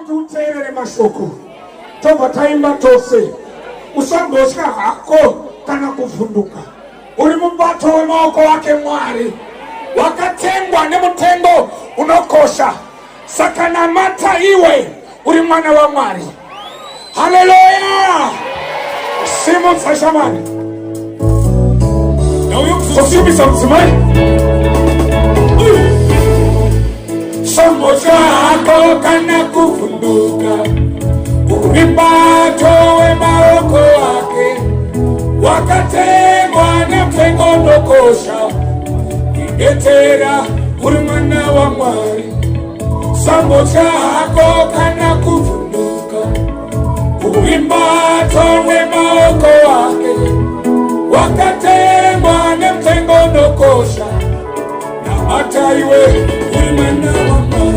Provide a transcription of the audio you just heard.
kuti uteerere mashoko tobva taimba tose. Usambotya hako kana kuvhunduka. Uri mubato wemaoko wake Mwari, wakatengwa nemutengo unokosha. Saka namata iwe uri mwana wa Mwari. Haleluya! Simutsa shamani. Kusimbisa mzimai. Sambotya hako kana kuvhunduka. Uri mubato wemaoko wake, wakatengwa nemutengo unokosha. Idetera uri mwana wa Mwari. Sambotya hako kana kuvhunduka. Uri mubato wemaoko wake, wakatengwa nemutengo unokosha. Namata iwe uri mwana wa Mwari.